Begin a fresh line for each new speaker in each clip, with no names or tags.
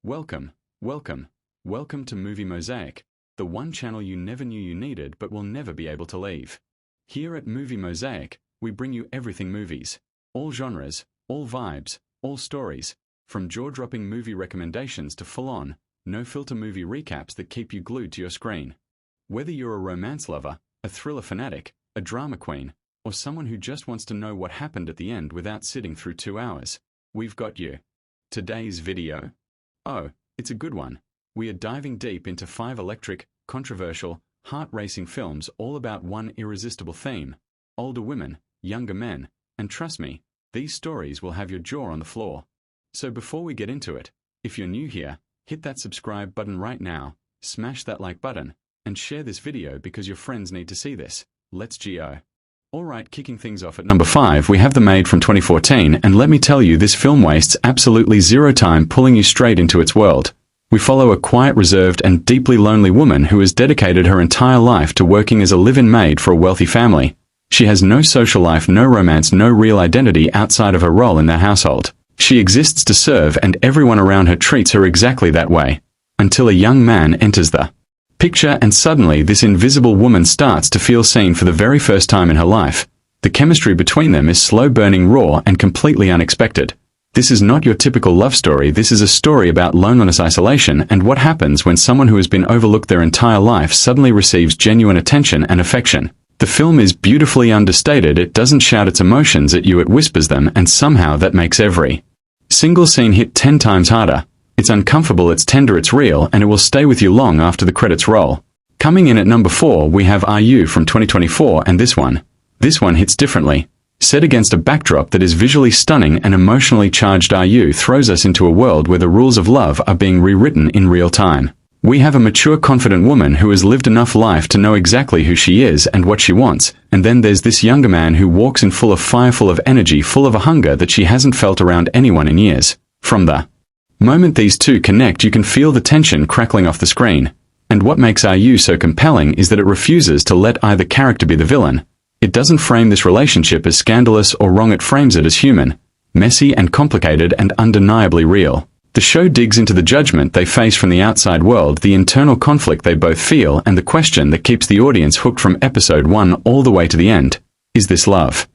Welcome, welcome, welcome to Movie Mosaic, the one channel you never knew you needed but will never be able to leave. Here at Movie Mosaic, we bring you everything movies. All genres, all vibes, all stories, from jaw-dropping movie recommendations to full-on, no-filter movie recaps that keep you glued to your screen. Whether you're a romance lover, a thriller fanatic, a drama queen, or someone who just wants to know what happened at the end without sitting through 2 hours, we've got you. Today's video. Oh, it's a good one. We are diving deep into 5 electric, controversial, heart-racing films all about one irresistible theme: older women, younger men, and trust me, these stories will have your jaw on the floor. So before we get into it, if you're new here, hit that subscribe button right now, smash that like button, and share this video because your friends need to see this. Let's go. Alright, kicking things off at number 5, we have The Maid from 2014, and let me tell you, this film wastes absolutely zero time pulling you straight into its world. We follow a quiet, reserved, and deeply lonely woman who has dedicated her entire life to working as a live-in maid for a wealthy family. She has no social life, no romance, no real identity outside of her role in their household. She exists to serve, and everyone around her treats her exactly that way. Until a young man enters the picture, and suddenly this invisible woman starts to feel seen for the very first time in her life. The chemistry between them is slow-burning, raw, and completely unexpected. This is not your typical love story. This is a story about loneliness, isolation, and what happens when someone who has been overlooked their entire life suddenly receives genuine attention and affection. The film is beautifully understated. It doesn't shout its emotions at you, it whispers them, and somehow that makes every single scene hit 10 times harder. It's uncomfortable, it's tender, it's real, and it will stay with you long after the credits roll. Coming in at number 4, we have Are You from 2024, and this one hits differently. Set against a backdrop that is visually stunning and emotionally charged, Are You throws us into a world where the rules of love are being rewritten in real time. We have a mature, confident woman who has lived enough life to know exactly who she is and what she wants, and then there's this younger man who walks in full of fire, full of energy, full of a hunger that she hasn't felt around anyone in years. From the moment these two connect, you can feel the tension crackling off the screen. And what makes Are You so compelling is that it refuses to let either character be the villain. It doesn't frame this relationship as scandalous or wrong, it frames it as human, messy and complicated and undeniably real. The show digs into the judgment they face from the outside world, the internal conflict they both feel, and the question that keeps the audience hooked from episode 1 all the way to the end. Is this love?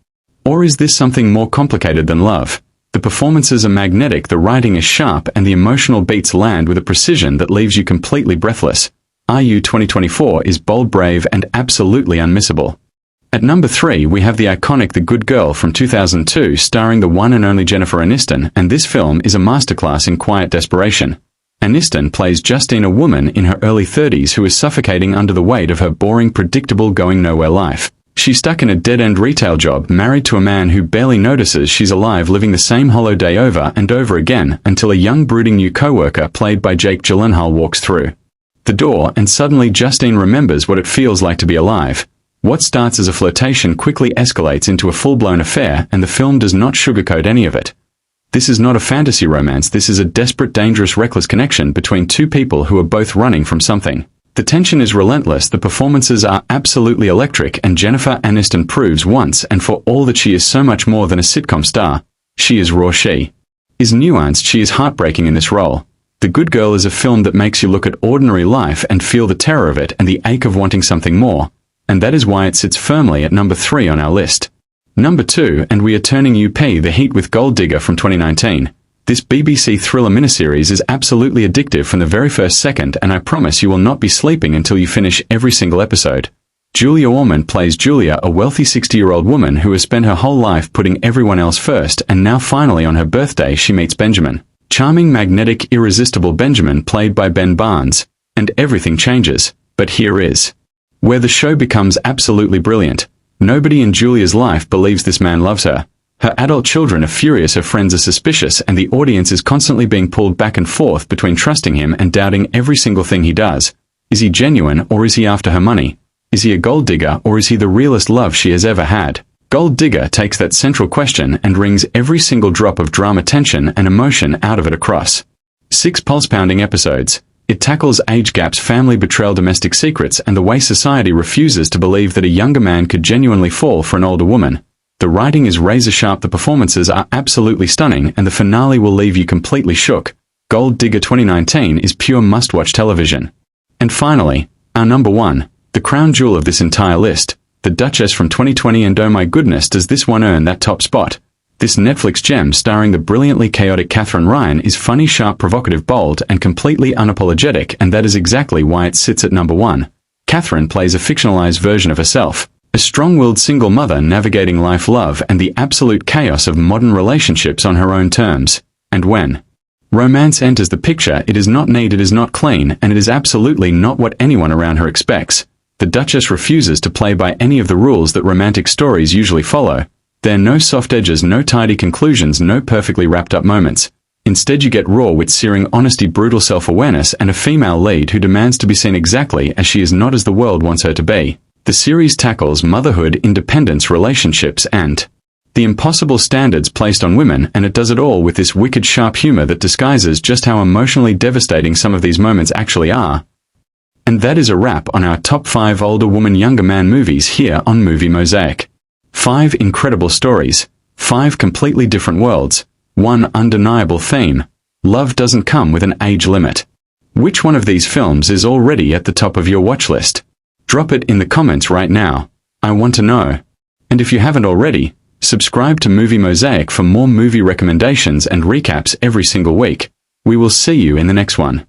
Or is this something more complicated than love? The performances are magnetic, the writing is sharp, and the emotional beats land with a precision that leaves you completely breathless. Are You 2024 is bold, brave, and absolutely unmissable. At number 3, we have the iconic The Good Girl from 2002, starring the one and only Jennifer Aniston, and this film is a masterclass in quiet desperation. Aniston plays Justine, a woman in her early 30s who is suffocating under the weight of her boring, predictable, going-nowhere life. She's stuck in a dead-end retail job, married to a man who barely notices she's alive, living the same hollow day over and over again, until a young, brooding new co-worker played by Jake Gyllenhaal walks through the door, and suddenly Justine remembers what it feels like to be alive. What starts as a flirtation quickly escalates into a full-blown affair, and the film does not sugarcoat any of it. This is not a fantasy romance, this is a desperate, dangerous, reckless connection between two people who are both running from something. The tension is relentless, the performances are absolutely electric, and Jennifer Aniston proves once and for all that she is so much more than a sitcom star. She is raw, she is nuanced, she is heartbreaking in this role. The Good Girl is a film that makes you look at ordinary life and feel the terror of it and the ache of wanting something more, and that is why it sits firmly at number 3 on our list. Number 2, and we are turning UP the heat with Gold Digger from 2019. This BBC thriller miniseries is absolutely addictive from the very first second, and I promise you will not be sleeping until you finish every single episode. Julia Ormond plays Julia, a wealthy 60-year-old woman who has spent her whole life putting everyone else first, and now finally on her birthday she meets Benjamin. Charming, magnetic, irresistible Benjamin played by Ben Barnes. And everything changes. But here is where the show becomes absolutely brilliant. Nobody in Julia's life believes this man loves her. Her adult children are furious, her friends are suspicious, and the audience is constantly being pulled back and forth between trusting him and doubting every single thing he does. Is he genuine, or is he after her money? Is he a gold digger, or is he the realest love she has ever had? Gold Digger takes that central question and wrings every single drop of drama, tension, and emotion out of it across 6 pulse-pounding episodes. It tackles age gaps, family betrayal, domestic secrets, and the way society refuses to believe that a younger man could genuinely fall for an older woman. The writing is razor-sharp, the performances are absolutely stunning, and the finale will leave you completely shook. Gold Digger 2019 is pure must-watch television. And finally, our number one, the crown jewel of this entire list, The Duchess from 2020, and oh my goodness does this one earn that top spot. This Netflix gem starring the brilliantly chaotic Katherine Ryan is funny, sharp, provocative, bold, and completely unapologetic, and that is exactly why it sits at number one. Katherine plays a fictionalized version of herself, a strong-willed single mother navigating life, love, and the absolute chaos of modern relationships on her own terms. And when romance enters the picture, it is not neat, it is not clean, and it is absolutely not what anyone around her expects. The Duchess refuses to play by any of the rules that romantic stories usually follow. There are no soft edges, no tidy conclusions, no perfectly wrapped up moments. Instead, you get raw wit, searing honesty, brutal self-awareness, and a female lead who demands to be seen exactly as she is, not as the world wants her to be. The series tackles motherhood, independence, relationships, and the impossible standards placed on women, and it does it all with this wicked sharp humor that disguises just how emotionally devastating some of these moments actually are. And that is a wrap on our top 5 older woman, younger man movies here on Movie Mosaic. 5 incredible stories, 5 completely different worlds, 1 undeniable theme. Love doesn't come with an age limit. Which one of these films is already at the top of your watch list? Drop it in the comments right now. I want to know. And if you haven't already, subscribe to Movie Mosaic for more movie recommendations and recaps every single week. We will see you in the next one.